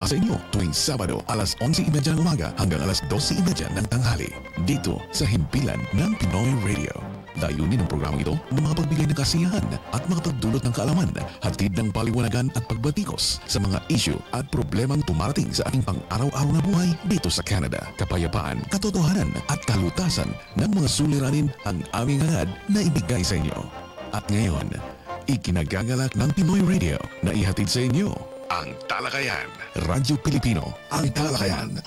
sa inyo tuwing Sabado alas 11:30 ng umaga hanggang alas 12:30 ng tanghali dito sa himpilan ng Pinoy Radio. Layunin ng programang ito na makapagbigay ng kasiyahan at makapagdulot ng kaalaman, hatid ng paliwanagan at pagbatikos sa mga isyu at problemang tumarating sa ating pang-araw-araw na buhay dito sa Canada. Kapayapaan, katotohanan at kalutasan ng mga suliranin ang aming hangad na ibigay sa inyo. At ngayon, ikinagagalak ng Pinoy Radio na ihatid sa inyo ang Talakayan. Radyo Pilipino, ang Talakayan.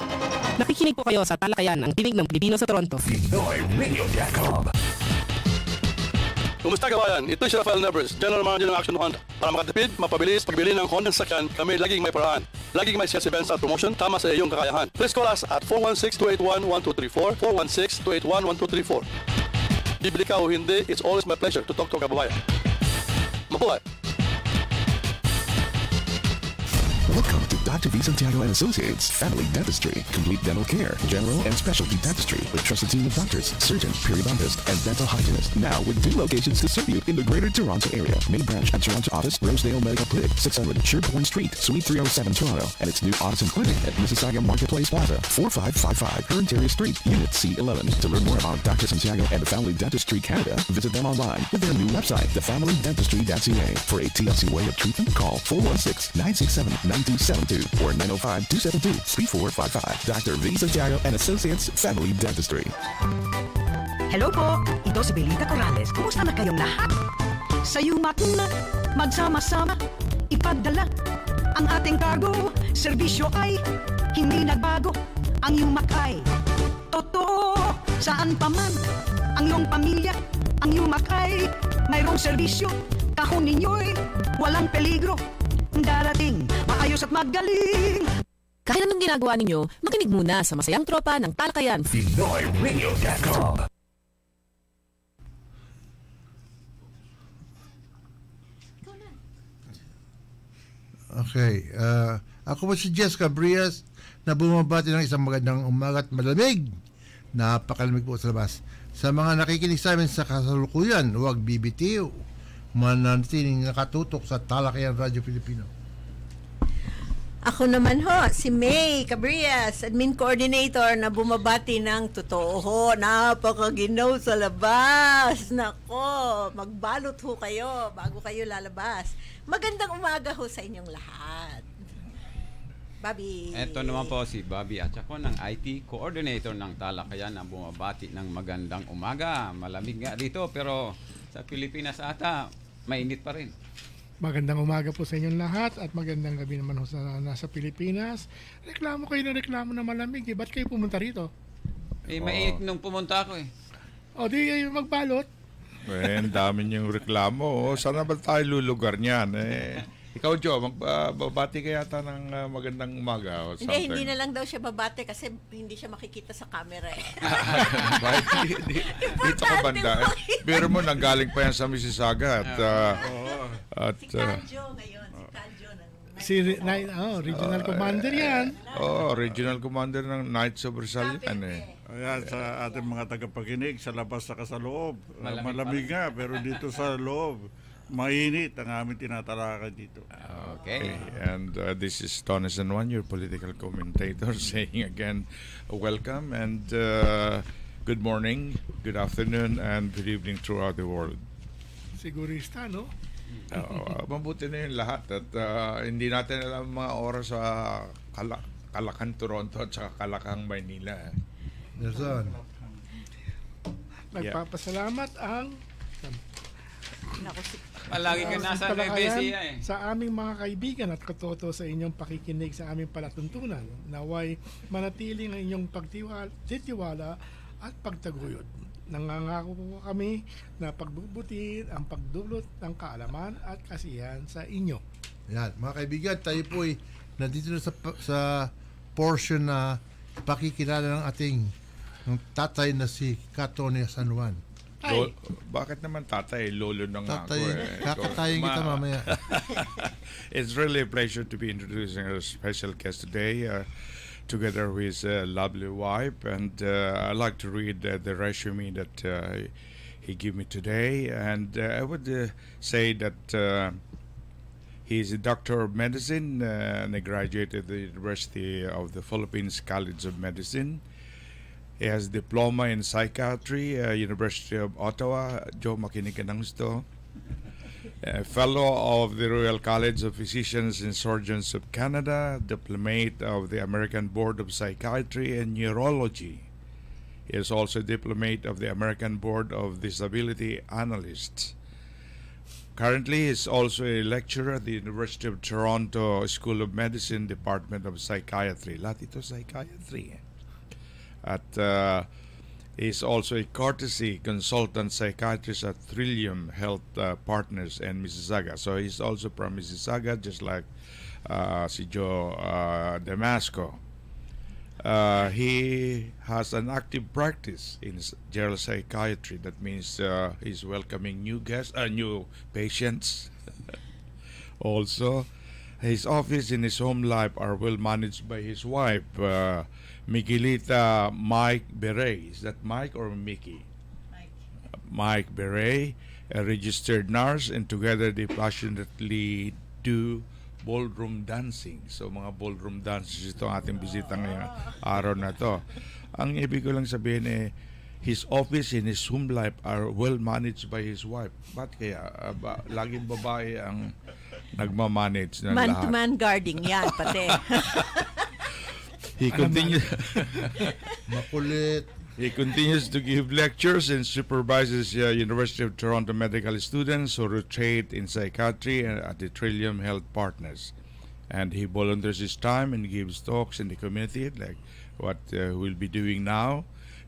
Nakikinig po kayo sa Talakayan, ang tinig ng Pilipino sa Toronto. PinoyRadio.com. Kumusta kabayan? Ito si Rafael Nevers, General Manager ng Action Honda. Para makatipid, mapabilis, pagbili ng Honda sakyan, kami laging may paraan. Laging may sales events at promotion tama sa iyong kakayahan. Please call us at 416-281-1234, 416-281-1234. Bibili ka o hindi, it's always my pleasure to talk to kababayan. Mabuhay! Welcome to Dr. V. Santiago and Associates Family Dentistry. Complete dental care, general and specialty dentistry with trusted team of doctors, surgeons, periodontist, and dental hygienist. Now with 2 locations to serve you in the Greater Toronto area. Main branch at Toronto office, Rosedale Medical Clinic, 600 Sherbourne Street, Suite 307, Toronto, and its new Audison Clinic at Mississauga Marketplace Plaza, 4555 Herentaria Street, Unit C11. To learn more about Dr. Santiago and Family Dentistry Canada, visit them online with their new website, thefamilydentistry.ca. For a TLC way of treatment, call 416-967-9272 or 905-272-3455. Dr. V. Santiago and Associates Family Dentistry. Hello po, ito si Belita Corrales. Kumusta na kayong lahat? Sa yumak na magsama-sama, ipadala ang ating cargo. Serbisyo ay hindi nagbago. Ang yumak ay totoo. Saan pa man ang iyong pamilya, ang yumak ay mayroong serbisyo. Kahon ninyo'y walang peligro. Darating, maayos at magaling. Kahit anong ginagawa ninyo, makinig muna sa masayang tropa ng Talakayan. PinoyRadio.com. Okay, ako po si Jessica Brias na bumabati ng isang magandang umaga at malamig. Napakalamig po sa labas. Sa mga nakikinig sa amin sa kasalukuyan, huwag bibitiw. Mananatiling nakatutok sa Talakayan Radyo Pilipino. Ako naman ho, si May Cabrias, Admin Coordinator na bumabati ng totoo ho. Napakaginaw sa labas. Nako, magbalot ho kayo bago kayo lalabas. Magandang umaga ho sa inyong lahat. Bobby. Ito naman po si Bobby at ako ng IT Coordinator ng Talakayan na bumabati ng magandang umaga. Malamig nga dito pero sa Pilipinas ata mainit pa rin. Magandang umaga po sa inyong lahat at magandang gabi naman ho sa nasa Pilipinas. Reklamo kayo na reklamo na malamig. Ba't kayo pumunta rito? Mainit nung pumunta ako eh. O di kayo magbalot. Ang dami niyong reklamo. Saan ba tayo lulugar niyan? Ikaw, Joe, magbabati ka yata ng magandang umaga. Hindi na lang daw siya babate kasi hindi siya makikita sa camera eh. Dito ka banda. Pero mo, nanggaling pa yan sa Mississauga. Si Kanjo ngayon. Si Regional Commander yan. Regional Commander ng Knights of Rizal yan eh. Ayan, sa ating mga tagapakinig, sa labas saka sa loob. Malamig nga, pero dito sa loob, mainit ang aming tinatalakan dito. Okay. And this is Tony San Juan, your political commentator, saying again, welcome and good morning, good afternoon, and good evening throughout the world. Sigurista, no? Mabuti na yung lahat at hindi natin alam mga oras sa Kalakan, Toronto at saka Kalakang, Maynila. Nagpapasalamat ang Palagi ka nasa Rebesiya eh. Sa aming mga kaibigan at katoto sa inyong pakikinig sa aming palatuntunan. Naway manatiling ang inyong pagtitiwala at pagtaguyod. Nangangako po kami na pagbubutin ang pagdulot ng kaalaman at kasiyahan sa inyo. Yan, mga kaibigan, tayo po ay nandito na sa portion na pakikilala ng ating tatay na si Katone San Juan. Bakit naman tatay? Lolo na nga ako eh. Kakatayin kita mamaya. It's really a pleasure to be introducing our special guest today, together with his lovely wife, and I'd like to read the resume that he gave me today, and I would say that He's a doctor of medicine and he graduated the University of the Philippines College of Medicine. He has diploma in psychiatry, University of Ottawa. Joe, makinig ka ng gusto. Fellow of the Royal College of Physicians and Surgeons of Canada, diplomate of the American Board of Psychiatry and Neurology. He is also diplomate of the American Board of Disability Analysts. Currently, he is also a lecturer at the University of Toronto School of Medicine, Department of Psychiatry. Lahat ito psychiatry. At he is also a courtesy consultant psychiatrist at Trillium Health Partners in Mississauga. So he's also from Mississauga, just like si Joe Damasco. He has an active practice in general psychiatry. That means he's welcoming new guests, new patients. Also, his office and his home life are well managed by his wife, Miguelita Mike Beret. Is that Mike or Mickey? Mike Beret, a registered nurse, and together they passionately do ballroom dancing. So mga ballroom dancers ito ang ating bisita ngayong araw na to. Ang ibig ko lang sabihin his office and his home life are well managed by his wife. Ba't kaya? Laging babae ang nagmamanage ng lahat. Man-to-man guarding yan, pati. He continues Makulit. He continues to give lectures and supervises University of Toronto medical students who rotate in psychiatry at the Trillium Health Partners. And he volunteers his time and gives talks in the community, like what we'll be doing now,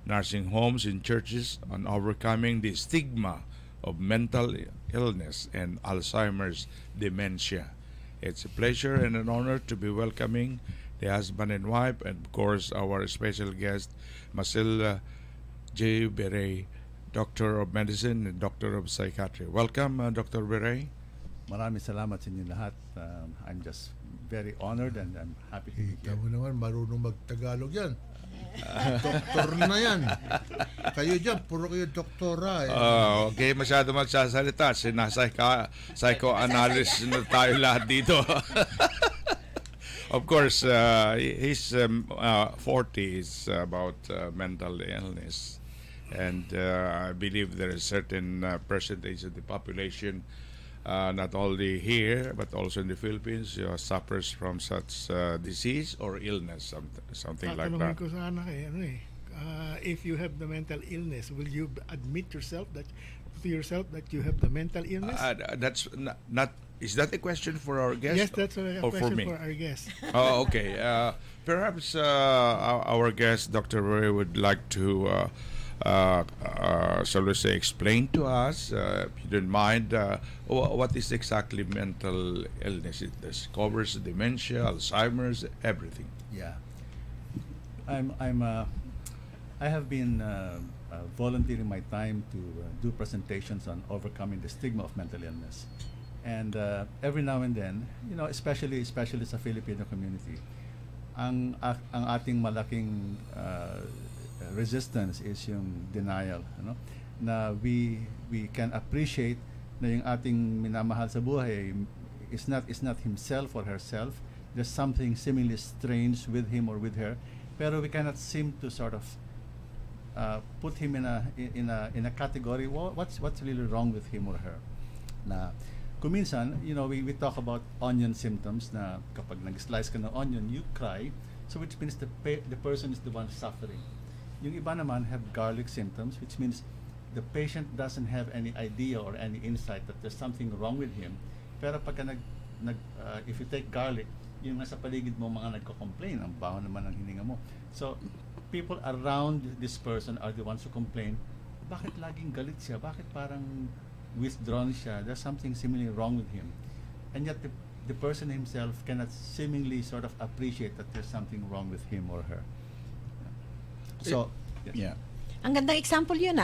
nursing homes and churches on overcoming the stigma of mental illness and Alzheimer's dementia. It's a pleasure and an honor to be welcoming the husband and wife, and of course our special guest, Marcel J. Beret, Doctor of Medicine and Doctor of Psychiatry. Welcome, Dr. Beret. Maraming salamat sa inyo lahat. I'm just very honored and I'm happy to be here. Ikaw naman, marunong mag-Tagalog yan. Doktor na yan. Kayo dyan, puro kayo doktora. Okay, masyado magsasalita. Psychoanalyst na tayo lahat dito. Of course, his 40s about mental illness, and I believe there is certain percentage of the population, not only here but also in the Philippines, suffers from such disease or illness, something like that. Ko sana if you have the mental illness, will you admit yourself that you have the mental illness? That's not. Is that a question for our guest? Yes, that's a question for our guest. Oh, okay. Perhaps our guest, Dr. Roy, would like to, shall we say, explain to us, if you don't mind, what is exactly mental illness? It covers dementia, Alzheimer's, everything. Yeah, I have been volunteering my time to do presentations on overcoming the stigma of mental illness. And every now and then, especially sa Filipino community, ang ating malaking resistance is yung denial, na we can appreciate na yung ating minamahal sa buhay is not himself or herself. There's something seemingly strange with him or with her, pero we cannot seem to sort of put him in a category. What's really wrong with him or her? Na kuminsan, we talk about onion symptoms, na kapag nag-slice ka ng onion, you cry, so which means the person is the one suffering. Yung iba naman have garlic symptoms, which means the patient doesn't have any idea or any insight that there's something wrong with him. Pero pagka if you take garlic, yung nasa paligid mo mga nagko-complain, ang baho naman ng hininga mo. So, people around this person are the ones who complain, bakit laging galit siya? Bakit parang withdrawn siya? There's something seemingly wrong with him. And yet the person himself cannot seemingly sort of appreciate that there's something wrong with him or her. So, yes. Yeah. Ang gandang example yun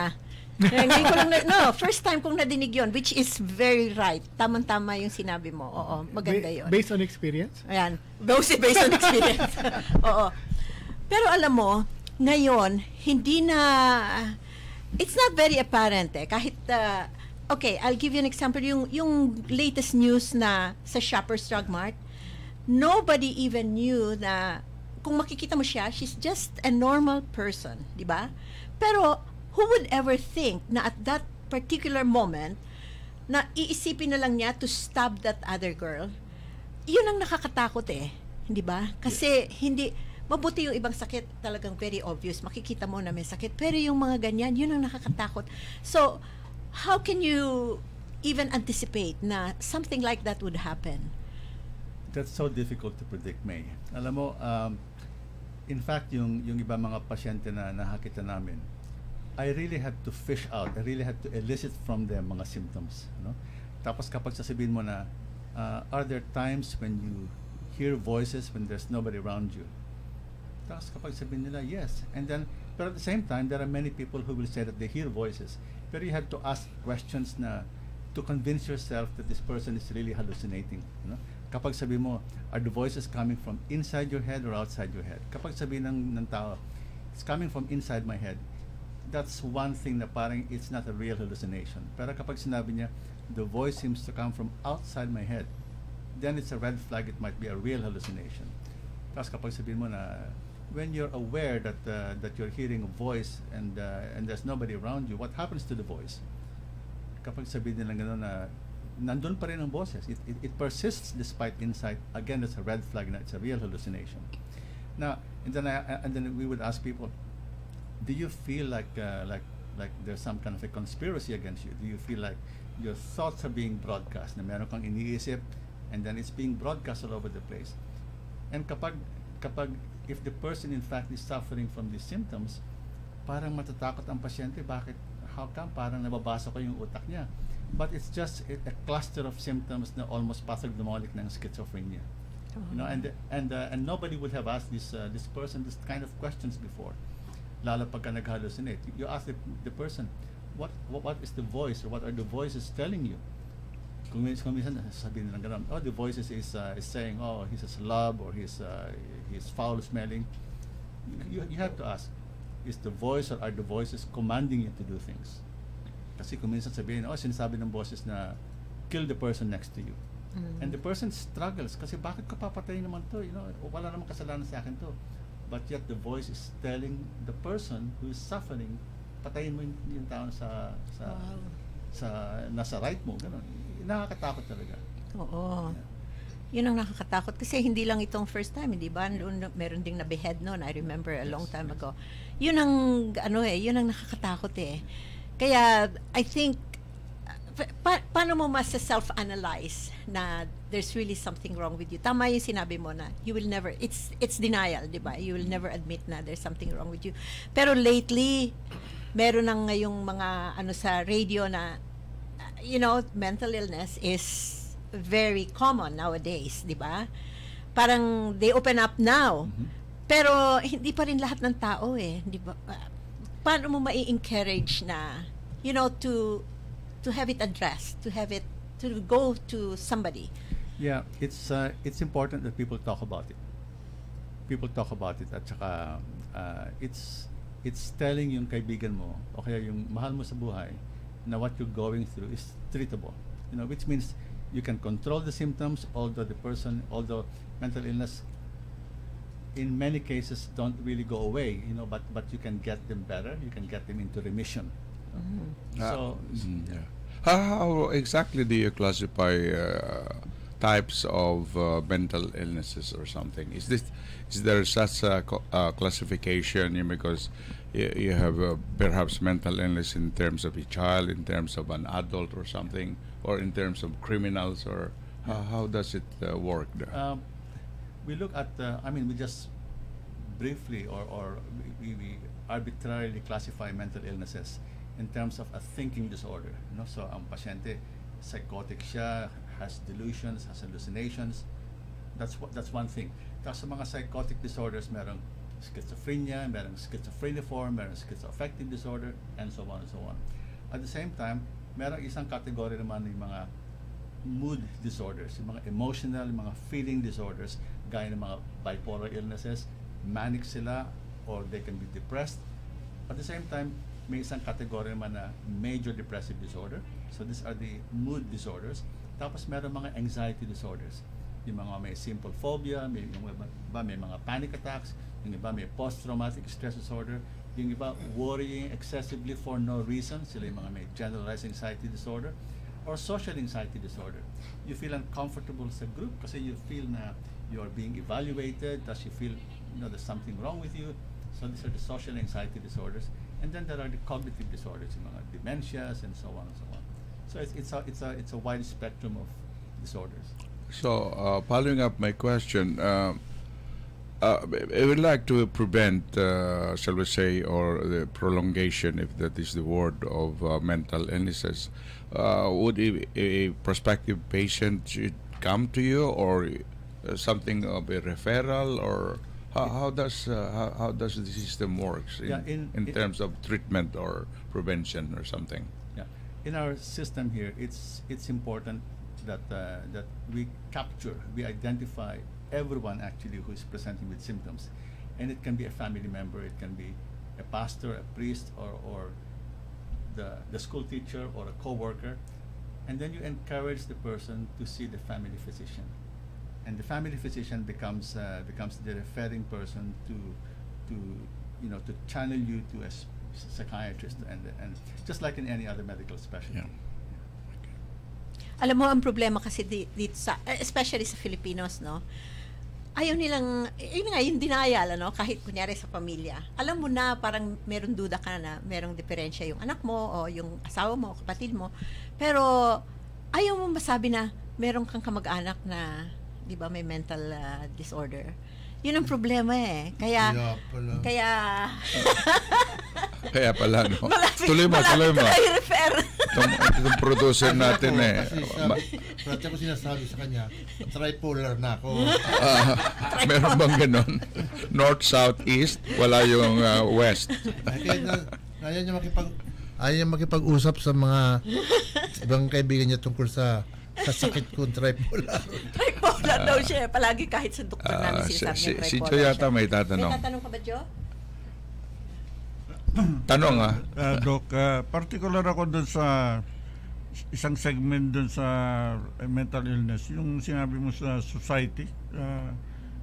first time kong nadinig yun, which is very right. Tamang-tama yung sinabi mo. Oo, maganda yun. Based on experience? Ayan, based on experience. Oo. Pero alam mo, ngayon, hindi na, it's not very apparent kahit okay, I'll give you an example. Yung latest news na sa Shoppers Drug Mart, nobody even knew na kung makikita mo siya, she's just a normal person, di ba? Pero who would ever think na at that particular moment na iisipin na lang niya to stab that other girl? Yun ang nakakatakot eh, hindi ba? Kasi hindi mabuti yung ibang sakit talagang very obvious, makikita mo na may sakit, pero yung mga ganyan, yun ang nakakatakot. So how can you even anticipate na something like that would happen? That's so difficult to predict, May. Alam mo, in fact, yung iba mga pasyente na nakakita namin, I really had to fish out, I really had to elicit from them mga symptoms. No? Tapos kapag sasabihin mo na, are there times when you hear voices when there's nobody around you? Tapos kapag sabihin nila, yes. And then, but at the same time, there are many people who will say that they hear voices. Pero you have to ask questions na to convince yourself that this person is really hallucinating. You know? Kapag sabi mo, are the voices coming from inside your head or outside your head? Kapag sabi ng tao, it's coming from inside my head, that's one thing na parang it's not a real hallucination. Pero kapag sinabi niya, the voice seems to come from outside my head, then it's a red flag, it might be a real hallucination. Tapos kapag sabihin mo na, when you're aware that that you're hearing a voice and there's nobody around you, what happens to the voice? Kapag sabihin nila gano'n na, nandun pa rin ang boses. It persists despite insight. Again, that's a red flag na it's a real hallucination. Now, and then we would ask people, do you feel like there's some kind of a conspiracy against you? Do you feel like your thoughts are being broadcast? Na meron kang iniisip and then it's being broadcast all over the place. And kapag if the person in fact is suffering from these symptoms, parang matatakot ang pasyente. Bakit? How come? Parang nababasa ko yung utak niya. But it's just a cluster of symptoms na almost pathognomonic ng schizophrenia. You know, and nobody would have asked this person this kind of questions before. Lalo pagka nag-hallucinate. You ask the person, what is the voice or what are the voices telling you? Kung minsan sabihin nila gano'n, the voices is saying, he's a slob or he's foul smelling. You have to ask, is the voice or are the voices commanding you to do things? Kasi kung minsan sabihin, sinasabi ng boses na kill the person next to you. And the person struggles kasi bakit ko papatayin naman to? You know, wala namang kasalanan sa akin to. But yet the voice is telling the person who is suffering, patayin mo yung tao sa nasa right mo, gano'n. Nakakatakot talaga. Oo. Yun ang nakakatakot kasi hindi lang itong first time, hindi ba? Meron ding nabehead noon, I remember a long time ago. Yun ang yun ang nakakatakot eh. Kaya I think paano mo self-analyze na there's really something wrong with you? Tama yung sinabi mo na you will never, it's denial, di ba? You will never admit na there's something wrong with you. Pero lately, meron nang ngayong mga sa radio na mental illness is very common nowadays, di ba? Parang they open up now. Pero hindi pa rin lahat ng tao eh, di ba? Paano mo mai-encourage na to have it addressed, to go to somebody? Yeah, it's important that people talk about it. People talk about it at saka it's telling yung kaibigan mo o kaya yung mahal mo sa buhay na what you're going through is treatable. Which means you can control the symptoms, although mental illness in many cases don't really go away, but you can get them better, you can get them into remission. How exactly do you classify types of mental illnesses or something? Is there such a classification? Because you have perhaps mental illness in terms of a child, in terms of an adult or something, or in terms of criminals, or how does it work there? We look at we just briefly or we arbitrarily classify mental illnesses in terms of a thinking disorder. So ang pasyente psychotic siya, has delusions, has hallucinations. That's one thing. Tapos sa mga psychotic disorders, merong schizophrenia, merong schizophreniform, merong schizoaffective disorder, and so on and so on. At the same time, merong isang category naman ng mga mood disorders, yung mga emotional, yung mga feeling disorders, gaya ng mga bipolar illnesses, manic sila, or they can be depressed. At the same time, may isang category naman na major depressive disorder. So these are the mood disorders. Tapos meron mga anxiety disorders. Yung mga may simple phobia, yung iba may mga panic attacks, yung iba may post-traumatic stress disorder, yung iba worrying excessively for no reason, sila yung mga may generalized anxiety disorder, or social anxiety disorder. You feel uncomfortable sa group kasi you feel na you are being evaluated, thus you feel there's something wrong with you. So these are the social anxiety disorders. And then there are the cognitive disorders, yung mga dementias and so on and so on. So it's a wide spectrum of disorders. So, following up my question, I would like to prevent, shall we say, or the prolongation, if that is the word, of mental illnesses. Would a prospective patient should come to you, or something of a referral, or how does the system works in terms of treatment or prevention or something? Yeah, in our system here, it's important that we identify everyone actually who is presenting with symptoms, and it can be a family member, it can be a pastor, a priest, or the school teacher or a co-worker, and then you encourage the person to see the family physician, and the family physician becomes the referring person to channel you to a psychiatrist, and just like in any other medical specialty. Yeah. Alam mo, ang problema kasi dito sa, especially sa Filipinos, no? Ayaw nilang, yun nga, yung denial, no? Kahit kunyari sa pamilya. Alam mo na, parang meron duda ka na, merong diferensya yung anak mo, o yung asawa mo, o kapatid mo. Pero, ayaw mo masabi na, meron kang kamag-anak na, di ba, may mental disorder. Yun ang problema eh. Kaya pala, no? Malapit Tuloy mo. i-refer. Itong producer natin eh. Kasi ko sinasabi sa kanya, tripolar na ako. Meron bang ganon? North, south, east, wala yung west. Ayaw niya makipag-usap sa mga ibang kaibigan niya tungkol sa sakit kong tripolar. Tripolar daw siya. Palagi kahit sa doktor namin sinasabi niya tripolar. Si Jo yata may tatanong. May tatanong ka ba, Jo? Tanong Doc, particular ako dun sa isang segment dun sa mental illness, yung sinabi mo sa society,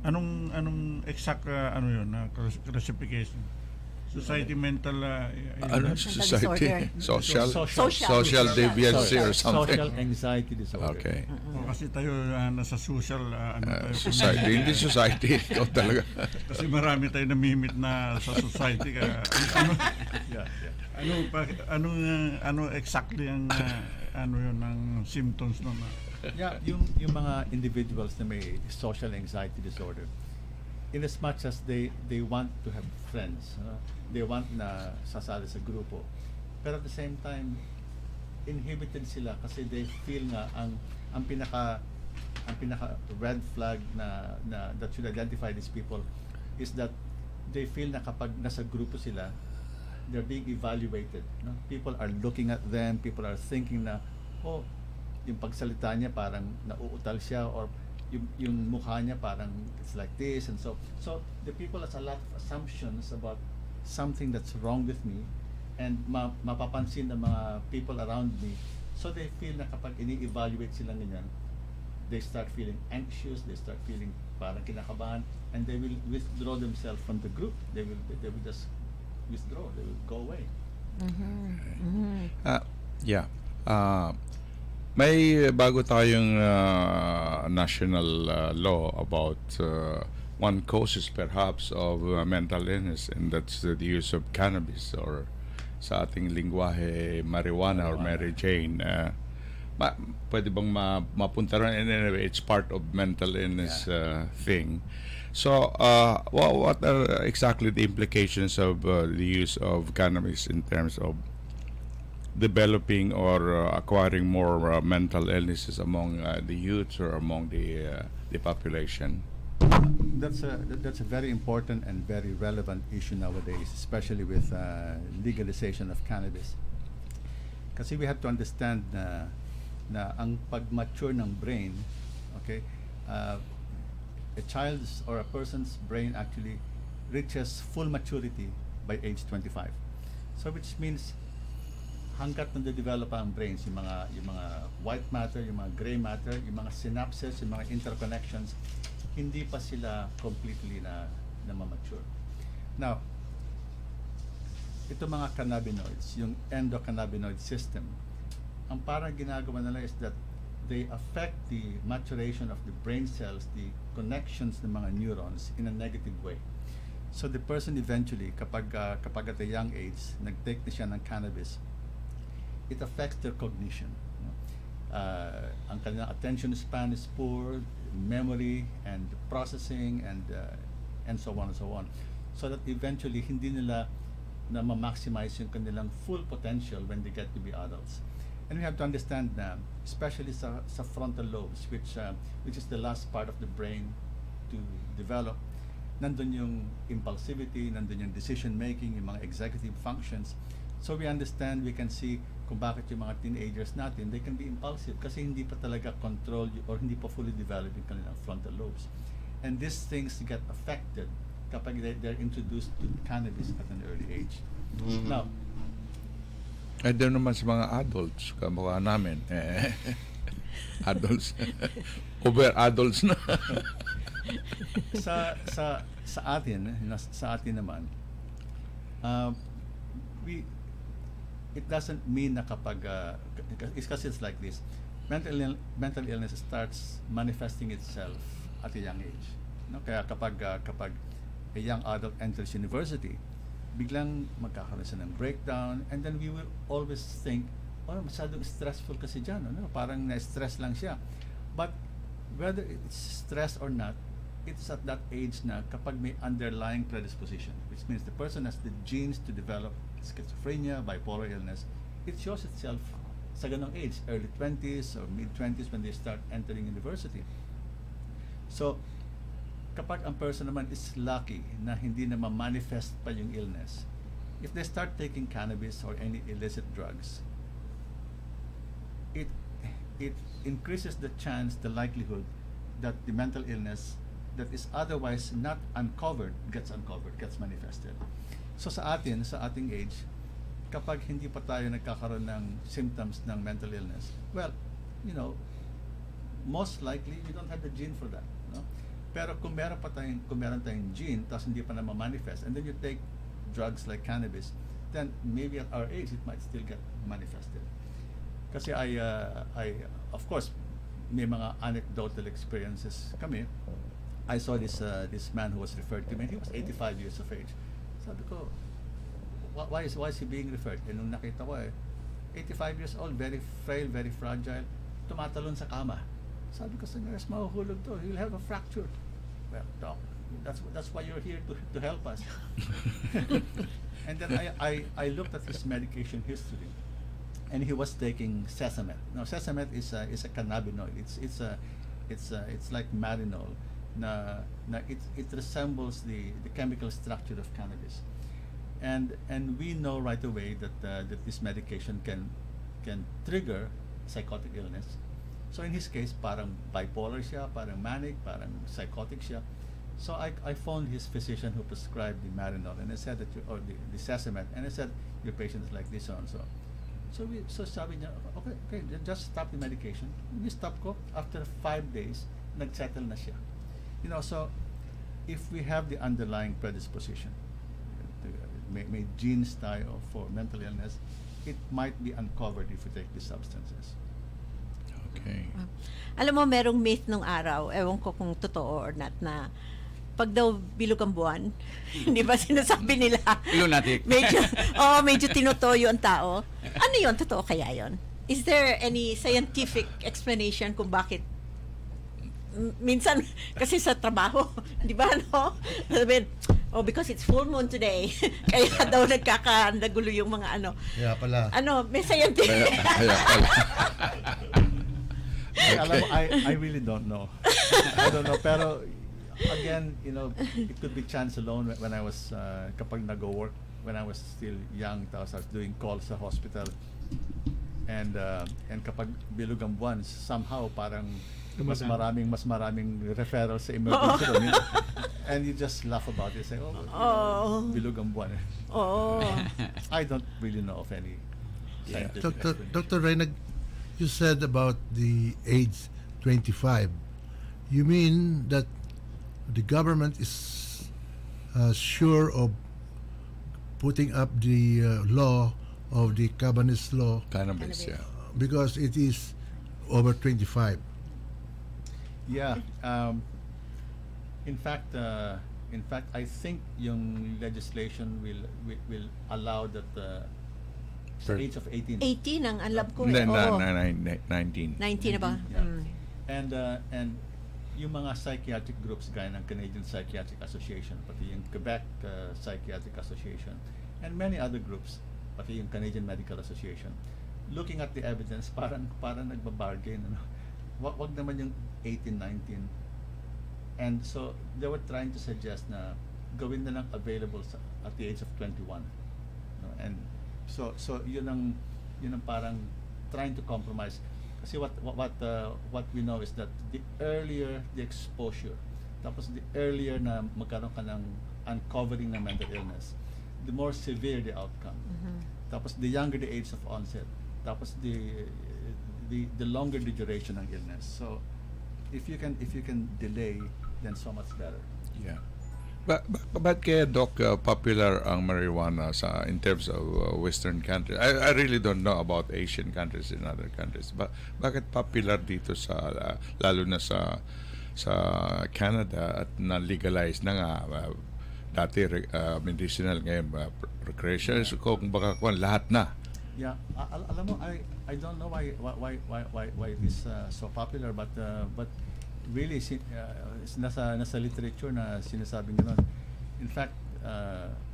anong exact classification? Society mental illness? Society? Social deviancy or something? Social anxiety disorder. Okay. Kasi tayo nasa social society. Hindi society. Ikaw talaga. Kasi marami tayo namimit na sa society. Ano exactly ang yun ang symptoms nun? Yeah, yung mga individuals na may social anxiety disorder, in as much as they want to have friends, they want na sasali sa grupo, pero at the same time inhibited sila kasi they feel nga ang pinaka red flag na that should identify these people is that they feel na kapag nasa grupo sila, they're being evaluated, people are looking at them, people are thinking na yung pagsalita niya parang nauutal siya, or yung mukha niya parang it's like this, and so the people has a lot of assumptions about something that's wrong with me, and mapapansin ng mga people around me, so they feel na kapag ini-evaluate sila ganyan, they start feeling anxious, they start feeling parang kinakabahan, and they will withdraw themselves from the group. They will just withdraw, they will go away. May bago tayong national law about one causes perhaps of mental illness, and that's the use of cannabis, or sa ating lingwahe marijuana or Mary Jane. Pwede bang mapunta rin? Anyway, it's part of mental illness thing. So what are exactly the implications of the use of cannabis in terms of developing or acquiring more mental illnesses among the youth or among the population? That's a very important and very relevant issue nowadays, especially with legalization of cannabis. Kasi we have to understand na ang pag-mature ng brain, okay, a child's or a person's brain actually reaches full maturity by age 25. So which means hanggat nade-develop ang brains, yung mga white matter, yung mga gray matter, yung mga synapses, yung mga interconnections, hindi pa sila completely na ma-mature. Now, ito mga cannabinoids, yung endocannabinoid system, ang parang ginagawa nila is that they affect the maturation of the brain cells, the connections ng mga neurons in a negative way. So the person eventually, kapag at a young age, nag-take na siya ng cannabis, it affects their cognition. Ang kanilang attention span is poor, memory and processing and so on and so on. So that eventually hindi nila na ma-maximize yung kanilang full potential when they get to be adults. And we have to understand na, especially sa frontal lobes, which is the last part of the brain to develop, nandun yung impulsivity, nandun yung decision making, yung mga executive functions. So we understand, we can see kung bakit yung mga teenagers natin, they can be impulsive kasi hindi pa talaga controlled or hindi pa fully developed yung kanilang frontal lobes. And these things get affected kapag they're introduced to cannabis at an early age. Now, doon naman sa mga adults, kamukha namin, adults, over adults na. sa atin naman, it doesn't mean na kapag kasi it's like this, mental illness starts manifesting itself at a young age. No? Kaya kapag a young adult enters university, biglang magkakaroon siya ng breakdown, and then we will always think, oh, masyadong stressful kasi dyan, no? Parang na-stress lang siya. But whether it's stress or not, it's at that age na kapag may underlying predisposition, which means the person has the genes to develop schizophrenia, bipolar illness, it shows itself sa ganong age, early 20s or mid-20s when they start entering university. So, kapag ang person naman is lucky na hindi na ma-manifest pa yung illness, if they start taking cannabis or any illicit drugs, it increases the chance, the likelihood that the mental illness that is otherwise not uncovered, gets manifested. So sa ating age, kapag hindi pa tayo nagkakaroon ng symptoms ng mental illness, well, most likely we don't have the gene for that, no? Pero kung meron tayong gene, tapos hindi pa na ma-manifest, and then you take drugs like cannabis, then maybe at our age, it might still get manifested. Kasi I of course, may mga anecdotal experiences kami. I saw this man who was referred to me, and he was 85 years of age. Sabi ko, why is he being referred? And nung nakita ko 85 years old, very frail, very fragile, tumatalon sa kama. Sabi ko sa nurse, mahuhulog to, he'll have a fracture. Well, doc, that's why you're here to help us. And then I looked at his medication history, and he was taking Sesamet. Now Sesamet is a cannabinoid. It's like Marinol. It resembles the chemical structure of cannabis, and we know right away that this medication can trigger psychotic illness. So in his case, parang bipolar siya, parang manic, parang psychotic siya. So I phoned his physician who prescribed the Marinol, and I said that the Sesamet, and I said your patient is like this, so and so. So sabi niya, okay, just stop the medication. We stop ko. After 5 days, nagsettle na siya. So if we have the underlying predisposition, may genes tayo for mental illness, it might be uncovered if we take these substances. Okay. Alam mo, merong myth nung araw, ewan ko kung totoo or not, na pag daw bilog ang buwan, hindi ba sinasabi nila? Lunatic. medyo tinutoyo ang tao. Ano yun? Totoo kaya yun? Is there any scientific explanation kung bakit minsan kasi sa trabaho, di ba, no? Sabihin, because it's full moon today. Kaya daw nagkakagulo yung mga ano. Kaya pala. May scientific. Kaya pala. Okay. Alam mo, I really don't know. I don't know. Pero, again, it could be chance alone when I was, kapag nag-work, when I was still young, tapos I was doing calls sa hospital. And kapag bilog ang buwan, somehow parang mas maraming referrals sa emergency room. And you just laugh about it, say, bilog ang buwan. I don't really know of any scientific Dr. Reynag, you said about the age 25. You mean that the government is sure of putting up the law of the cannabis law, because it is over 25. Yeah. In fact, I think yung legislation will allow that sa age of 18. 18 ang alam ko. 19. 19 na ba? Yeah. And yung mga psychiatric groups gaya ng Canadian Psychiatric Association, pati yung Quebec Psychiatric Association, and many other groups, pati yung Canadian Medical Association, looking at the evidence, parang nagbabargain. Ano? Wag naman yung 18, 19. And so they were trying to suggest na gawin na lang available at the age of 21. No? And so yun ang parang trying to compromise. Kasi what we know is that the earlier the exposure, tapos the earlier na magkaroon ka ng uncovering ng mental illness, the more severe the outcome. Tapos the younger the age of onset, tapos the longer the duration ng illness. So if you can delay, then so much better. Yeah. But kaya, Doc, popular ang marijuana in terms of Western countries? I really don't know about Asian countries and other countries. Bakit popular dito lalo na sa Canada at na-legalize na nga, dati medicinal, ngayon recreational, so kung baka lahat na. Yeah, alam mo, I don't know why it is so popular, but really nasa literature na sinasabing gano'n. In fact,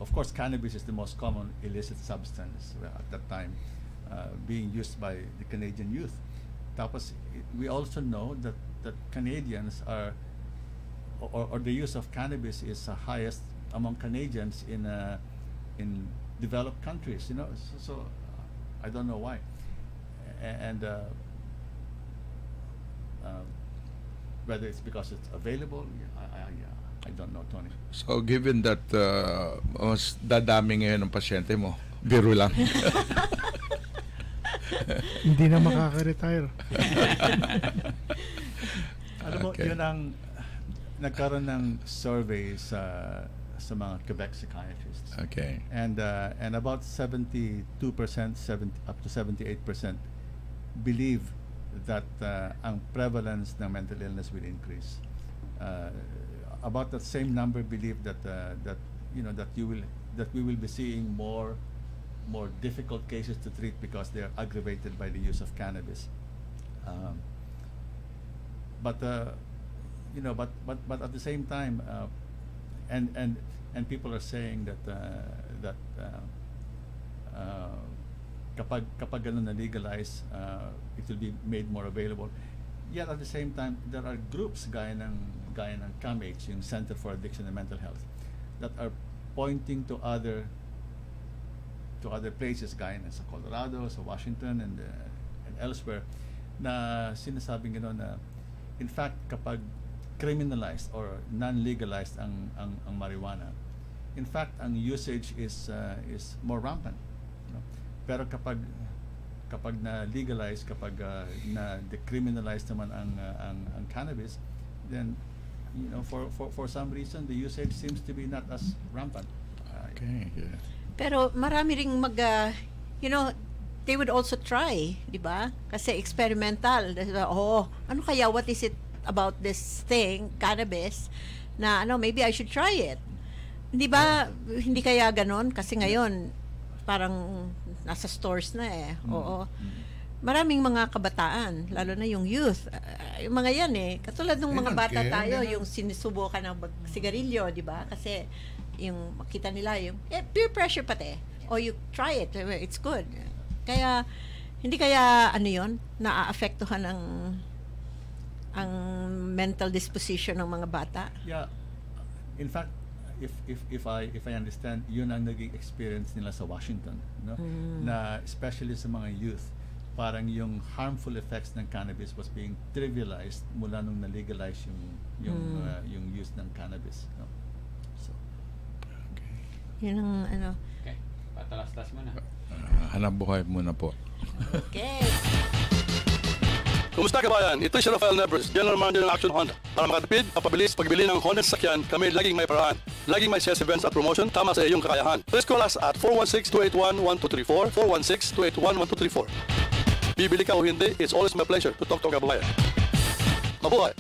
of course, cannabis is the most common illicit substance at that time being used by the Canadian youth. Tapos we also know that Canadians are or the use of cannabis is highest among Canadians in developed countries, so I don't know why. And whether it's because it's available, I don't know, Tony. So given that mas dadami ngayon ng pasyente mo, biro lang. Hindi na makaka-retire. Alam mo, yun ang nagkaroon ng survey sa mga Quebec psychiatrists. Okay. And about 72%, up to 78% believe that ang prevalence ng mental illness will increase. About that same number believe that we will be seeing more difficult cases to treat because they are aggravated by the use of cannabis. But at the same time, and people are saying that kapag ganun na legalize, it will be made more available. Yet at the same time, there are groups gaya ng CAMH, yung Center for Addiction and Mental Health, that are pointing to other places gaya na sa Colorado, sa Washington, and elsewhere, na sinasabing gano'n na in fact kapag criminalized or non-legalized ang marijuana, in fact ang usage is more rampant. Pero kapag na legalize, kapag na decriminalize naman ang cannabis, then for some reason the usage seems to be not as rampant. Okay. Yeah. Pero marami ring they would also try, di ba? Kasi experimental. Ano kaya, what is it about this thing, cannabis, na maybe I should try it. Di ba, hindi kaya ganon? Kasi ngayon, parang nasa stores na eh. Oo. Maraming mga kabataan, lalo na yung youth. Yung mga yan katulad ng mga bata tayo, yung sinusubukan ng sigarilyo, di ba? Kasi yung makita nila yung peer pressure pati. O you try it, it's good. Kaya hindi kaya naaapektuhan ang mental disposition ng mga bata? Yeah. In fact, if I understand, yun ang naging experience nila sa Washington, no? Na especially sa mga youth, parang yung harmful effects ng cannabis was being trivialized mula nung na-legalize yung use ng cannabis. No? So, Yun ang ano. Okay. Patalastas mo na. Hanap buhay muna po. Okay. Kumusta kabayan? Ito si Rafael Nevers, General Manager ng Action Honda. Para makatipid, mapabilis, pagbili ng Honda sasakyan, kami laging may paraan. Laging may sales events at promotion, tama sa iyong kakayahan. Please call us at 416-281-1234, 416-281-1234. Bibili ka o hindi, it's always my pleasure to talk to kabayan. Mabuhay!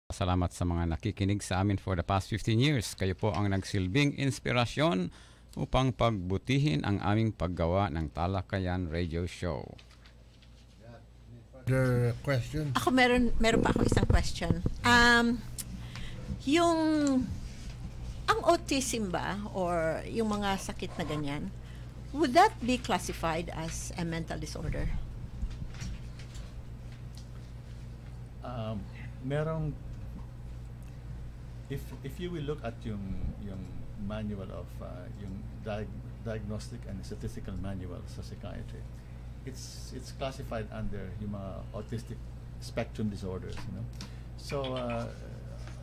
Salamat sa mga nakikinig sa amin for the past 15 years. Kayo po ang nagsilbing inspirasyon upang pagbutihin ang aming paggawa ng Talakayan Radio Show. Other question? Ako meron pa ako isang question. Yung ang autism ba or yung mga sakit na ganyan, would that be classified as a mental disorder? Merong if you will look at yung manual of yung diagnostic and statistical manual sa psychiatry, it's classified under yung mga autistic spectrum disorders, you know.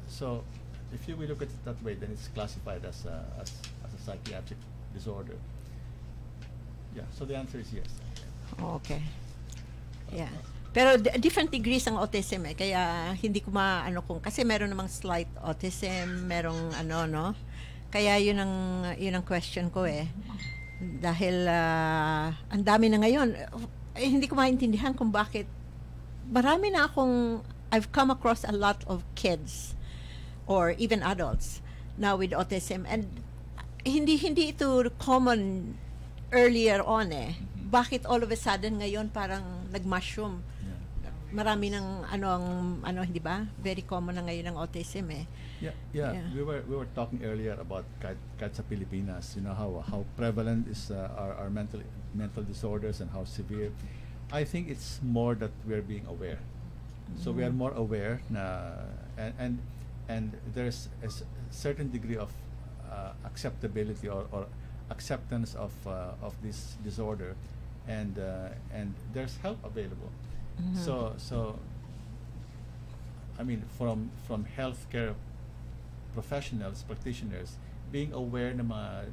So if you will look at it that way, then it's classified as a psychiatric disorder. Yeah, so the answer is yes. Okay. Yeah. Pero different degrees ang autism kaya hindi ko maano kung kasi meron namang slight autism, merong ano no. Kaya yun ang question ko Dahil ang dami na ngayon, hindi ko maintindihan kung bakit marami na I've come across a lot of kids or even adults now with autism, and hindi ito common earlier on Bakit all of a sudden ngayon parang nag-mushroom? Marami ng hindi ba? Very common na ngayon ang autism Yeah. We were talking earlier about kahit sa Pilipinas, you know how prevalent is our mental disorders and how severe. I think it's more that we're being aware. So we are more aware na and there's a certain degree of acceptability or acceptance of this disorder, and there's help available. So I mean from healthcare professionals, practitioners, being aware ng mga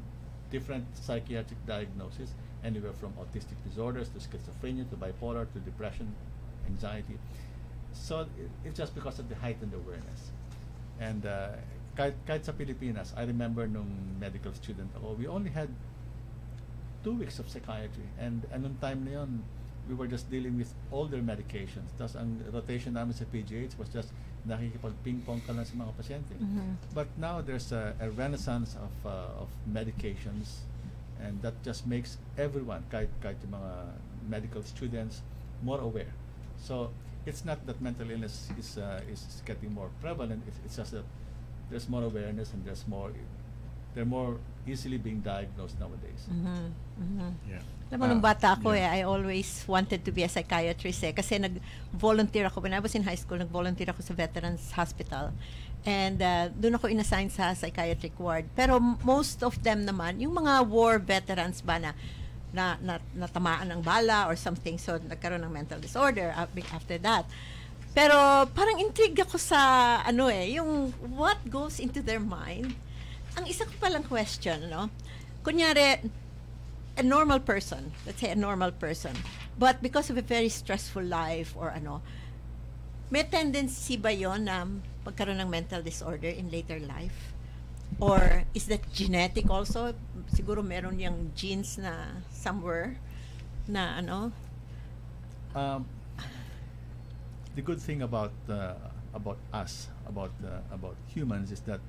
different psychiatric diagnoses, anywhere from autistic disorders to schizophrenia to bipolar to depression, anxiety. So it's just because of the heightened awareness. And kahit sa Pilipinas, I remember nung medical student ako, we only had 2 weeks of psychiatry. And anong time na yun, we were just dealing with older medications. Tapos ang rotation namin sa PGH was just nakikipag-ping-pong ka lang sa mga pasyente. But now there's a renaissance of medications, and that just makes everyone, kahit yung mga medical students, more aware. So it's not that mental illness is getting more prevalent. It's just that there's more awareness and they're more easily being diagnosed nowadays. Yeah. Alam mo, nung bata ako I always wanted to be a psychiatrist kasi nag-volunteer ako. When I was in high school, nag-volunteer ako sa Veterans Hospital. And doon ako inassign sa psychiatric ward. Pero most of them naman, yung mga war veterans ba na natamaan ng bala or something, so nagkaroon ng mental disorder after that. Pero parang intrigued ako sa yung what goes into their mind. Ang isa ko palang question, kunyari, a normal person, let's say a normal person, but because of a very stressful life or may tendency ba yon na pagkaroon ng mental disorder in later life? Or is that genetic also? Siguro meron yung genes na somewhere na The good thing about us, about humans, is that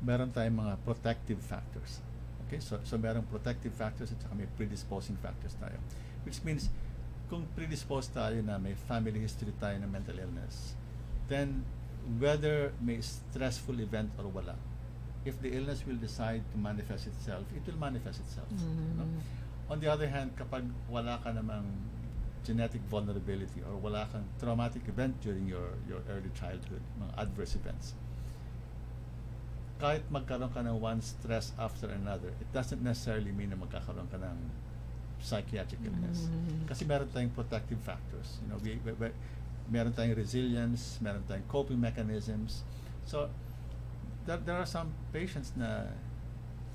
meron tayong mga protective factors. Okay, so merong protective factors at saka may predisposing factors tayo. Which means, kung predisposed tayo na may family history tayo ng mental illness, then whether may stressful event or wala, if the illness will decide to manifest itself, it will manifest itself. On the other hand, kapag wala ka namang genetic vulnerability or wala kang traumatic event during your early childhood, mga adverse events, kahit magkaroon ka ng one stress after another, it doesn't necessarily mean na magkakaroon ka ng psychiatric illness. Kasi meron tayong protective factors. Meron tayong resilience, meron tayong coping mechanisms. So, there are some patients na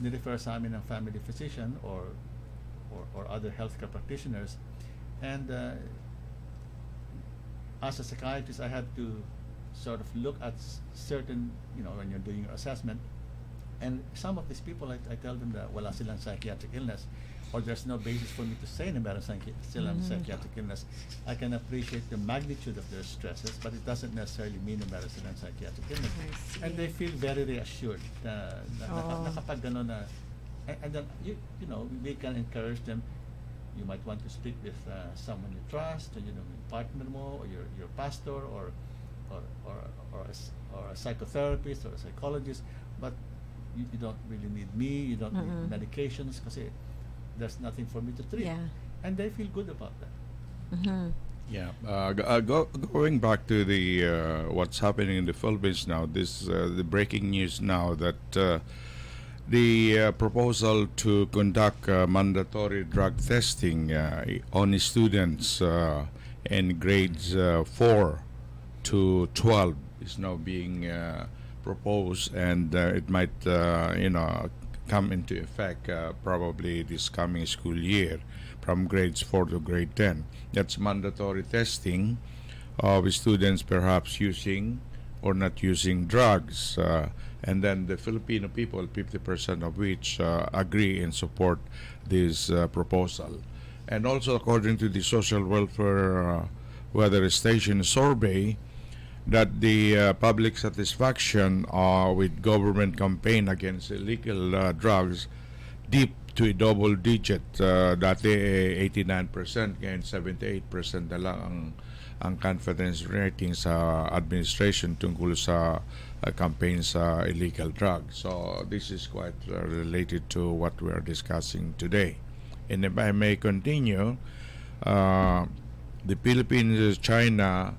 nirefer sa amin ng family physician or other healthcare practitioners, and as a psychiatrist, I had to sort of look at certain, when you're doing your assessment, and some of these people, I tell them that wala silang psychiatric illness, or there's no basis for me to say na meron silang psychiatric illness. I can appreciate the magnitude of their stresses, but it doesn't necessarily mean na meron silang psychiatric illness. And they feel very reassured na kapag gano'n na, and then, we can encourage them. You might want to speak with someone you trust, your partner mo, or your pastor, or a psychotherapist or a psychologist, but you don't really need me, you don't need medications kasi there's nothing for me to treat. And they feel good about that. Going back to the what's happening in the Philippines now, the breaking news now that the proposal to conduct mandatory drug testing on students in grades 4 to 12 is now being proposed, and it might come into effect probably this coming school year from grades 4 to grade 10. That's mandatory testing of students perhaps using or not using drugs, and then the Filipino people, 50% of which agree and support this proposal. And also, according to the Social Welfare Weather Station survey, that the public satisfaction with government campaign against illegal drugs dipped to a double digit. Dati 89%, ngayon 78% na lang ang confidence rating sa administration tungkol sa campaign sa illegal drugs. So this is quite related to what we are discussing today. And if I may continue, the Philippines-China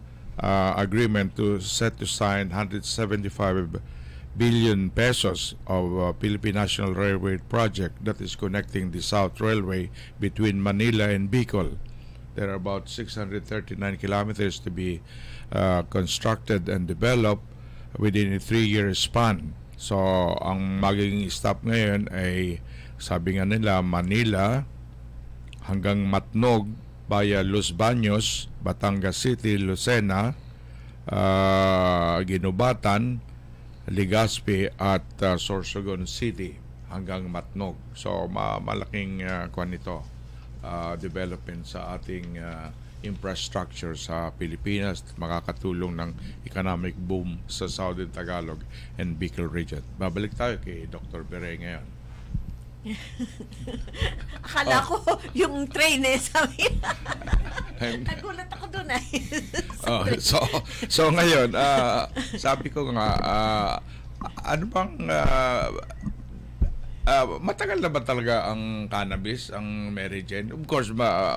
agreement set to sign 175 billion pesos of Philippine National Railway project that is connecting the South Railway between Manila and Bicol. There are about 639 kilometers to be constructed and developed within a 3-year span. So, ang magiging stop ngayon ay, sabi nga nila, Manila hanggang Matnog via Los Baños, Batangas City, Lucena, Ginubatan, Legazpi at Sorsogon City hanggang Matnog. So malaking kwan ito, development sa ating infrastructure sa Pilipinas, makakatulong ng economic boom sa Southern Tagalog and Bicol region. Babalik tayo kay Dr. Bere ngayon. Akala ko yung train sabi. Nagulat ako doon so ngayon, sabi ko nga, ano bang matagal na ba talaga ang cannabis, ang Mary Jane? Of course,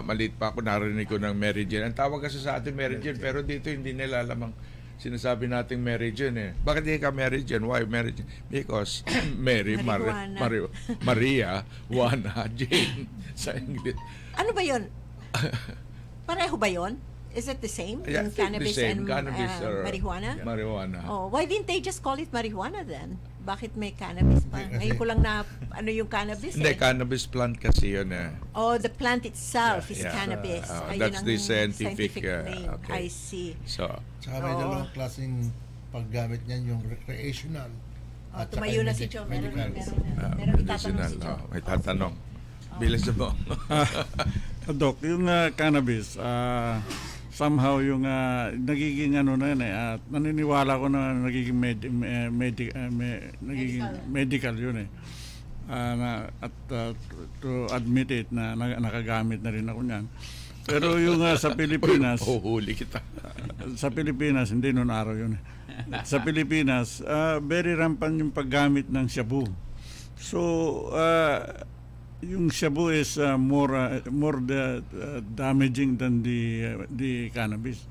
maliit pa ako, narinig ko ng Mary Jane. Ang tawag kasi sa atin Mary Jane, pero dito hindi nila alam ang sinasabi nating Mary Jane Bakit hindi ka Mary Jane? Why Mary Jane? Because Mary, Maria, Juana, Jane sa English. Ano ba yun? Pareho ba yun? Is it the same? Yeah, in cannabis and marijuana? Marijuana. Oh, why didn't they just call it marijuana then? Bakit may cannabis pa? Ngayon ko lang na ano yung cannabis Hindi, cannabis plant kasi yun Oh, the plant itself is cannabis. That's the scientific name. okay. I see. So, saka may dalawang klaseng paggamit niyan, yung recreational at tumayo na si Joe. Meron medicinal. May tatanong. Bilis mo. Doc, yung cannabis, somehow yung nagiging ano na yan naniniwala ko na nagiging medical yun to admit it na nakagamit na rin ako niyan. Pero yung sa Pilipinas, huli kita. Sa Pilipinas, hindi noon araw yun. Sa Pilipinas, very rampant yung paggamit ng shabu. So, yung shabu is more damaging than the cannabis.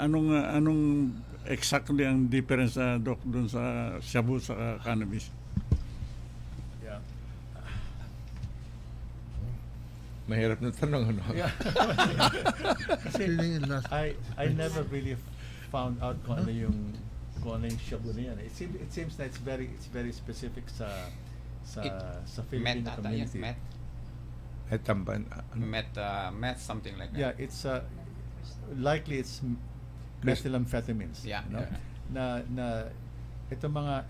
Anong exactly ang difference Doc doon sa shabu sa cannabis? Yeah. Mahirap na tanong ano. Yeah. I never really found out kung ano yung shabu na yan. It seems that it's very specific sa Filipino community. Meth, something like that. Yeah, it's likely it's methamphetamines. Yeah. You know? Na itong mga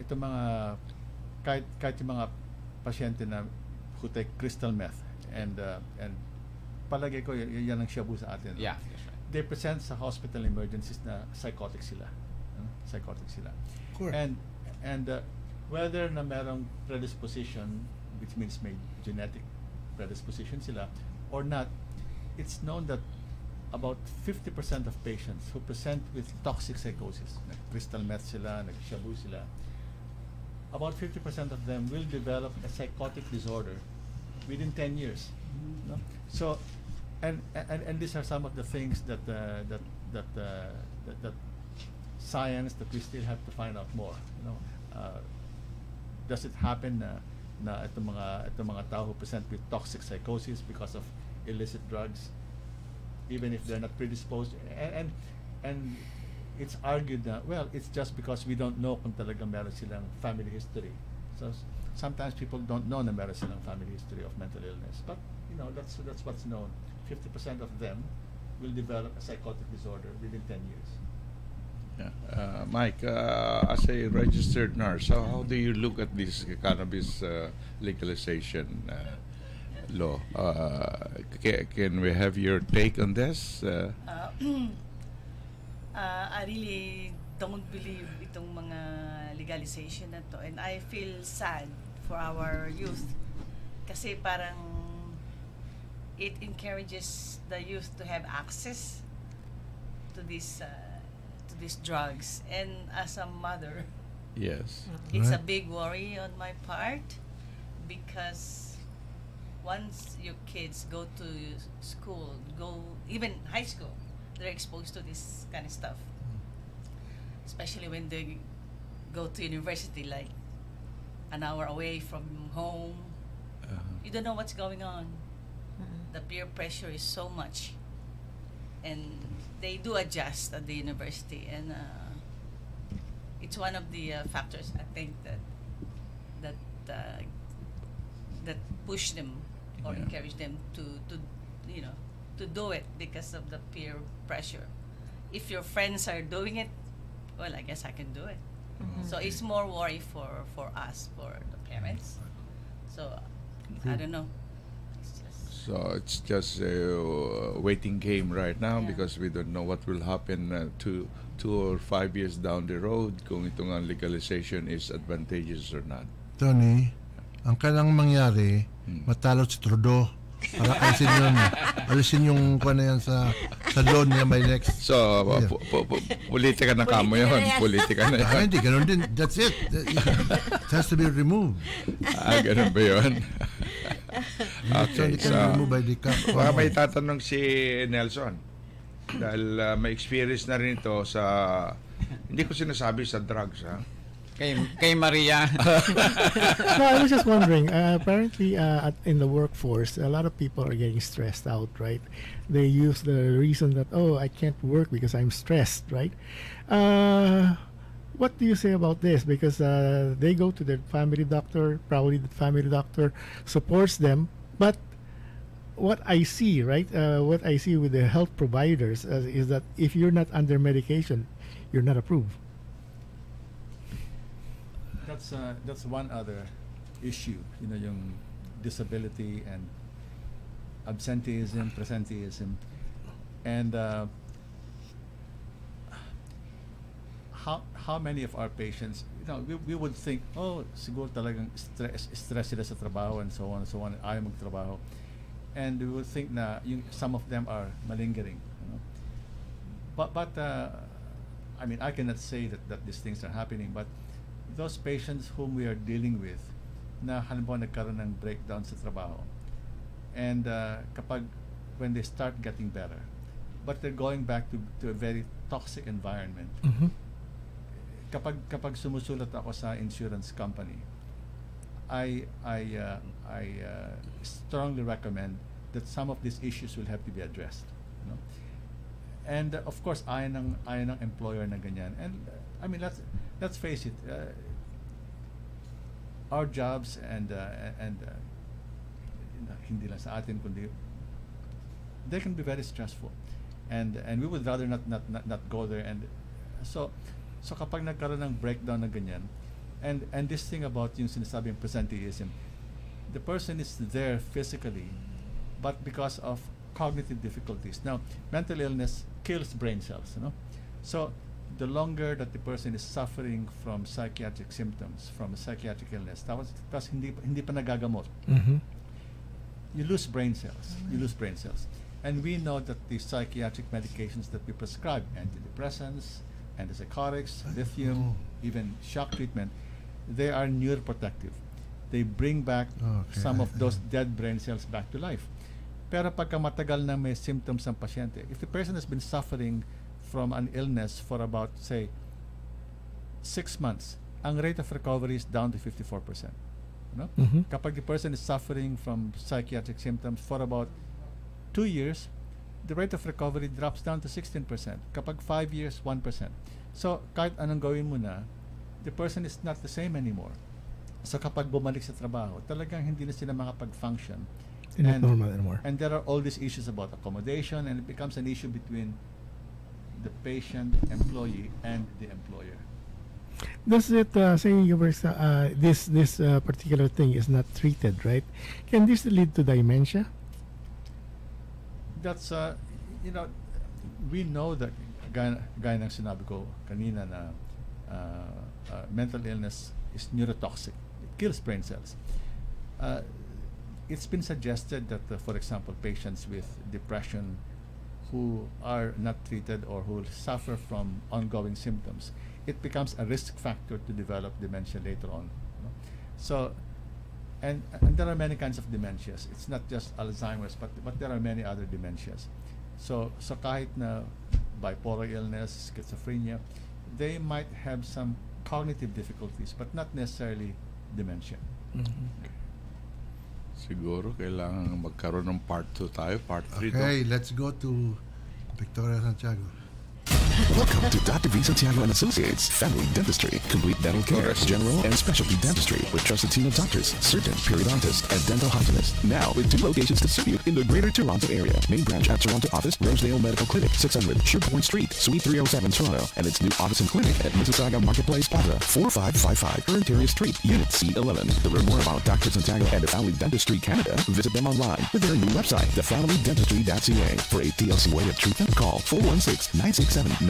kahit yung mga pasyente na who take crystal meth and palagay ko yan ang shabu sa atin. Yeah, that's right. They present sa hospital emergencies na psychotic sila. Sure. And whether na merong predisposition, which means may genetic predisposition sila or not, it's known that about 50% of patients who present with toxic psychosis, crystal meth sila, nag-shabu sila, about 50% of them will develop a psychotic disorder within 10 years. No? So, and these are some of the things that science that we still have to find out more. You know, does it happen na itong mga tao who present with toxic psychosis because of illicit drugs, even if they're not predisposed, and it's argued that it's just because we don't know kung talagang meron silang family history. So sometimes people don't know na meron silang family history of mental illness, but that's what's known. 50% of them will develop a psychotic disorder within 10 years. Mike, as a registered nurse, how do you look at this cannabis legalization law? Can we have your take on this? I really don't believe itong mga legalization na to, and I feel sad for our youth kasi parang it encourages the youth to have access to these drugs, and as a mother, yes, it's a big worry on my part because once your kids go to school, even high school, they're exposed to this kind of stuff, especially when they go to university, like an hour away from home. You don't know what's going on. The peer pressure is so much, and they do adjust at the university, and it's one of the factors I think that push them or encourage them to to do it because of the peer pressure. If your friends are doing it, well, I guess I can do it. So it's more worry for us, for the parents. So I don't know. So it's just a waiting game right now Yeah. because we don't know what will happen 2 or 5 years down the road kung itong legalization is advantageous or not. Tony, ang kailangang mangyari, matalo si Trudeau. Para alisin yung kung ano yan sa loan niya by next. So, politika na kamo yun. Politika na yun. Hindi, ganun din. That's it. It has to be removed. Ganun ba yun? Okay, so, baka may tatanong si Nelson. Dahil may experience na rin ito sa, hindi ko sinasabi sa drugs, ha? Kay Maria. No, I was just wondering, apparently in the workforce, a lot of people are getting stressed out, right? They use the reason that, oh, I can't work because I'm stressed, right? What do you say about this? Because they go to their family doctor, probably the family doctor supports them, but what I see, right, what I see with the health providers is that if you're not under medication, you're not approved. That's one other issue, yung disability and absenteeism, presenteeism, and how many of our patients, we would think, oh, siguro talagang stress sila sa trabaho and so on and so on, ayaw magtrabaho, and we would think na some of them are malingering, but I mean, I cannot say that these things are happening, but those patients whom we are dealing with na halimbawa nagkaroon ng breakdown sa trabaho and when they start getting better but they're going back to a very toxic environment, kapag sumusulat ako sa insurance company, I strongly recommend that some of these issues will have to be addressed, and of course ayaw ng employer na ganyan, and I mean, let's face it, our jobs and hindi lang sa atin kundi they can be very stressful, and we would rather not go there, and so kapag nagkaroon ng breakdown na ganyan, and this thing about yung sinasabing presenteeism, the person is there physically but because of cognitive difficulties. Now, mental illness kills brain cells, so the longer that the person is suffering from psychiatric symptoms, from a psychiatric illness, tapos hindi pa nagagamot, you lose brain cells. And we know that the psychiatric medications that we prescribe, antidepressants, antipsychotics, lithium, even shock treatment, they are neuroprotective. They bring back some of those dead brain cells back to life. Pero pagka matagal na may symptoms ng pasyente, if the person has been suffering from an illness for about, say, 6 months, ang rate of recovery is down to 54%. Kapag the person is suffering from psychiatric symptoms for about 2 years, the rate of recovery drops down to 16%. Kapag 5 years, 1%. So, kahit anong gawin mo na, the person is not the same anymore. So, kapag bumalik sa trabaho, talagang hindi na sila makapag-function. Not normal anymore. And there are all these issues about accommodation, and it becomes an issue between the patient, employee, and the employer. Does it say this particular thing is not treated, right? Can this lead to dementia? That's we know that gaya ng sinabi ko kanina na mental illness is neurotoxic. It kills brain cells. It's been suggested that, for example, patients with depression who are not treated or who suffer from ongoing symptoms, it becomes a risk factor to develop dementia later on. So, and there are many kinds of dementias. It's not just Alzheimer's, but there are many other dementias. So kahit na bipolar illness, schizophrenia, they might have some cognitive difficulties, but not necessarily dementia. Siguro kailangan magkaroon ng part 2 tayo, part 3 Okay, let's go to Victoria Santiago. Welcome to Dr. V. Santiago and Associates Family Dentistry. Complete dental care, general and specialty dentistry with trusted team of doctors, surgeon, periodontists, and dental hygienists. Now with 2 locations to serve you in the Greater Toronto area. Main branch at Toronto office, Rosedale Medical Clinic, 600 Sherbourne Street, Suite 307, Toronto, and its new office and clinic at Mississauga Marketplace Plaza, 4555 Ontario Street, Unit C11. To learn more about Dr. Santiago and the Family Dentistry Canada, visit them online with their new website, thefamilydentistry.ca. For a TLC way of treatment, call 416-967-9272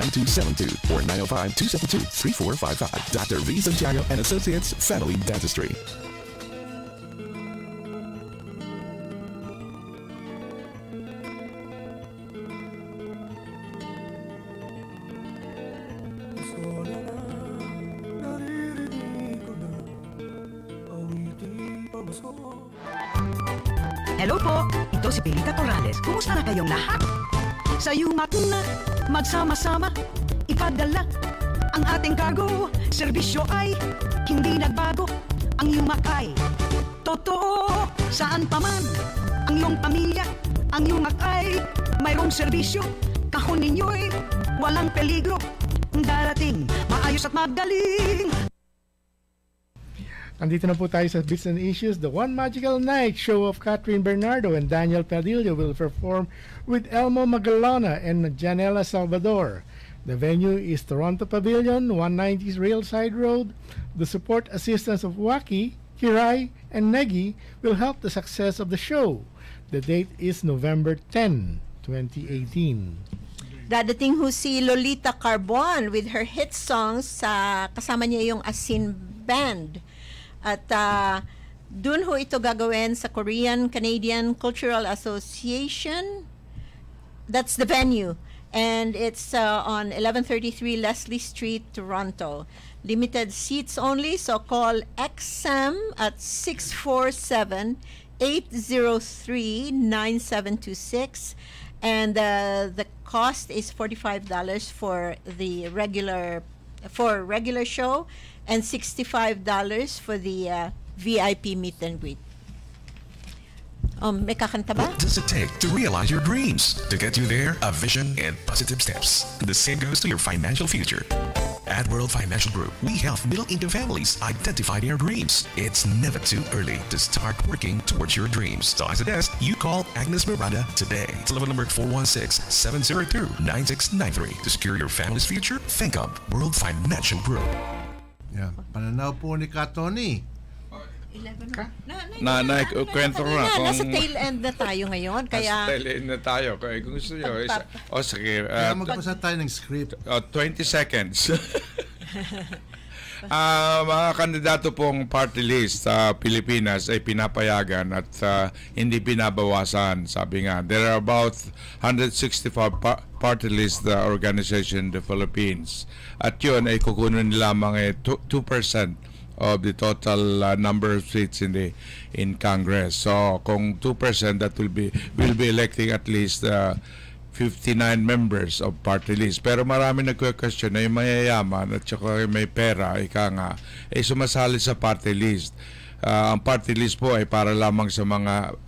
or 905-272-3455. Dr. V. Santiago and Associates Family Dentistry. Hello po, ito si Belita Corrales. Kumusta na kayong lahat? Sa yumak na magsama-sama, ipadala ang ating cargo. Serbisyo ay hindi nagbago. Ang yumak ay totoo saan pa man. Ang iyong pamilya, ang yumak ay mayroong serbisyo. Kahon ninyo'y walang peligro. Darating, maayos at magaling. Nandito na po tayo sa Bits and Issues. The One Magical Night show of Catherine Bernardo and Daniel Padilla will perform with Elmo Magalona and Janela Salvador. The venue is Toronto Pavilion, 190 Railside Road. The support assistance of Waki, Hirai, and Negi will help the success of the show. The date is November 10, 2018. Dadating ho si Lolita Carbon with her hit songs, kasama niya yung Asin Band. At dun ho ito gagawin sa Korean Canadian Cultural Association. That's the venue. And it's on 1133 Leslie Street, Toronto. Limited seats only, so call XM at 647-803-9726. And the cost is $45 for the regular show and $65 for the VIP meet and greet. May kakanta ba? What does it take to realize your dreams? To get you there, a vision and positive steps. The same goes to your financial future. At World Financial Group, we help middle-income families identify their dreams. It's never too early to start working towards your dreams. So I suggest you call Agnes Miranda today. Telephone number 416-702-9693. To secure your family's future, think of World Financial Group. Yeah, pananaw po ni Katoni. 11 kwento ko na. Nasa tail end na tayo ngayon. Kaya, nasa tail end na tayo. Kaya kung gusto nyo, sige. Kaya magpasa tayo ng script. 20 seconds. Mga kandidato pong party list sa Pilipinas ay pinapayagan at hindi pinabawasan. Sabi nga, there are about 165 party list organization in the Philippines. At yun ay kukunin lamang 2% of the total number of seats in Congress. So kung 2%, that will be electing at least 59 members of party list. Pero marami nagko-question na yung mayayaman at saka may pera, ika nga, ay sumasali sa party list. Ang party list po ay para lamang sa mga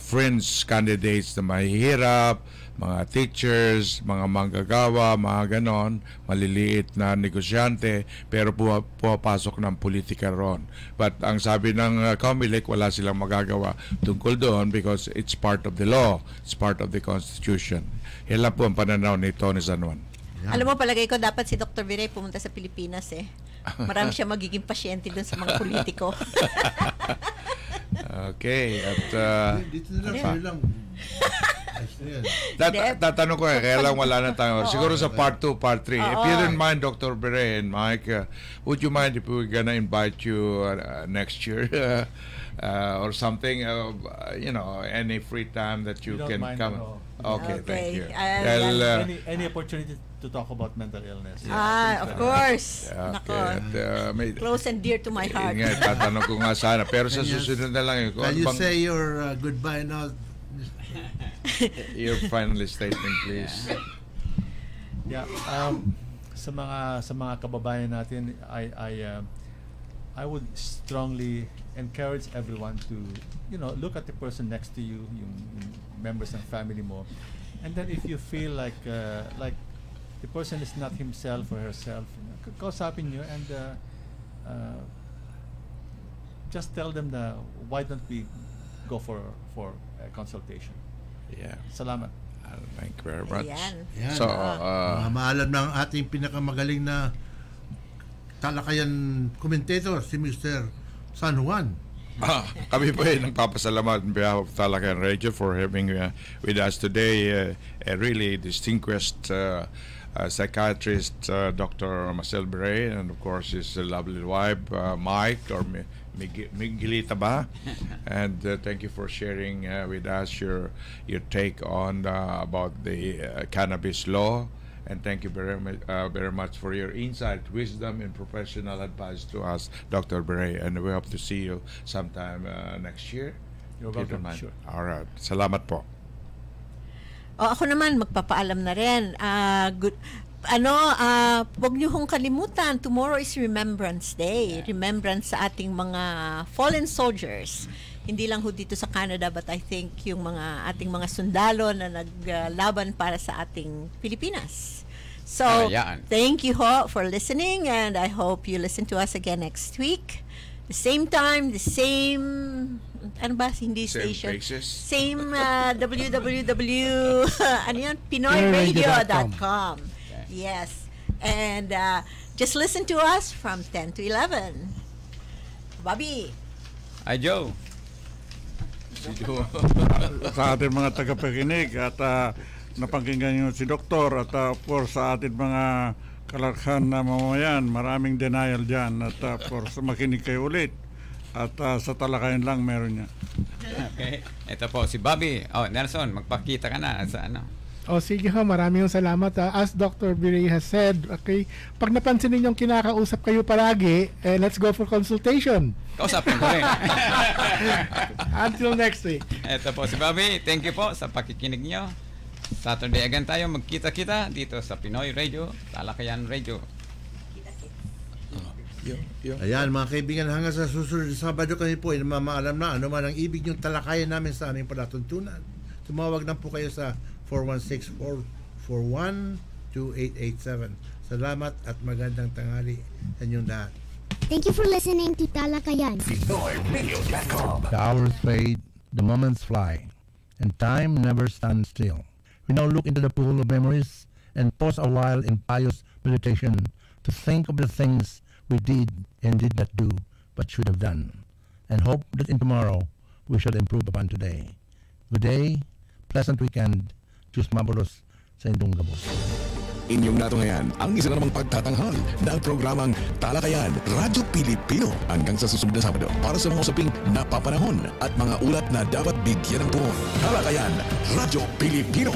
fringe candidates na mahihirap, mga teachers, mga manggagawa, mga ganon, maliliit na negosyante, pero pumapasok ng politika ron. But ang sabi ng COMELEC, wala silang magagawa tungkol doon because it's part of the law, it's part of the Constitution. Yan lang po ang pananaw ni Tony San Juan. Alam mo, palagay ko dapat si Dr. Viray pumunta sa Pilipinas eh. Marami siya magiging pasyente dun sa mga politiko. Okay, at dito na lang. Tatanong ko kaya lang wala na tayo. Siguro sa part 2, part 3. If you don't mind, Dr. Bere and Mike, would you mind if we're gonna invite you next year or something? Any free time that you can come. Okay, thank you. Any opportunity to talk about mental illness. Of course. Okay. Close and dear to my heart. Tatanong ko nga sana. Pero sa susunod na lang yun. Can you say your goodbye now? Your final statement, please. Yeah. Sa mga kababayan natin, I would strongly encourage everyone to look at the person next to you, yung members ng family mo, and then if you feel like the person is not himself or herself, kausapin nyo and just tell them na why don't we go for a consultation. Yeah. Salamat. Thank you very much. Ayan. Yan. So, maalam ng ating pinakamagaling na talakayan commentator, si Mr. San Juan. Kami po ay nagpapasalamat on behalf of Talakayan Radio for having with us today a really distinguished psychiatrist, Dr. Marcel Beret, and of course his lovely wife, Mike, or Miguelita ba? And thank you for sharing with us your take on about the cannabis law. And thank you very much for your insight, wisdom, and professional advice to us, Dr. Beret. And we hope to see you sometime next year. You're welcome. Sure. All right. Salamat po. Ako naman, magpapaalam na rin. Huwag niyo hong kalimutan, tomorrow is Remembrance Day. Remembrance sa ating mga fallen soldiers. Hindi lang ho dito sa Canada, but I think yung ating mga sundalo na naglaban para sa ating Pilipinas. So, thank you ho for listening, and I hope you listen to us again next week. The same time, the same, hindi same station. basis. Same PinoyRadio.com. Yes. And just listen to us from 10 to 11. Bobby. Hi, Joe. Sa ating mga tagapakinig at napakinggan nyo si Doktor at of course sa ating mga kalakhan na mamamayan, maraming denial dyan at of course makinig kayo ulit at sa talakayan lang meron niya. Okay, ito po si Bobby. Nelson, magpakita ka na sa ano. Sige ho, maraming salamat. As Dr. Beret has said, okay, pag napansin ninyong kinakausap kayo palagi, let's go for consultation. Kausapin ko rin. Until next week. Ito po si Bobby. Thank you po sa pakikinig nyo. Saturday again tayo magkita-kita dito sa Pinoy Radio, Talakayan Radio. Ayan mga kaibigan, hanggang sa susunod na Sabado kami po ay mamaalam na ano man ang ibig niyong talakayan namin sa aming palatuntunan. Tumawag na po kayo sa 416-441-2887. Salamat at magandang tanghali sa inyong lahat. Thank you for listening to Talakayan. The hours fade, the moments fly, and time never stands still. We now look into the pool of memories and pause a while in pious meditation to think of the things we did and did not do but should have done, and hope that in tomorrow we shall improve upon today. Good day, pleasant weekend, Diyos mabulos sa inyong gabos. Inyong natungayan ang isa na namang pagtatanghal ng programang Talakayan, Radyo Pilipino hanggang sa susunod na Sabado para sa mga usaping napapanahon at mga ulat na dapat bigyan ng tuon. Talakayan, Radyo Pilipino.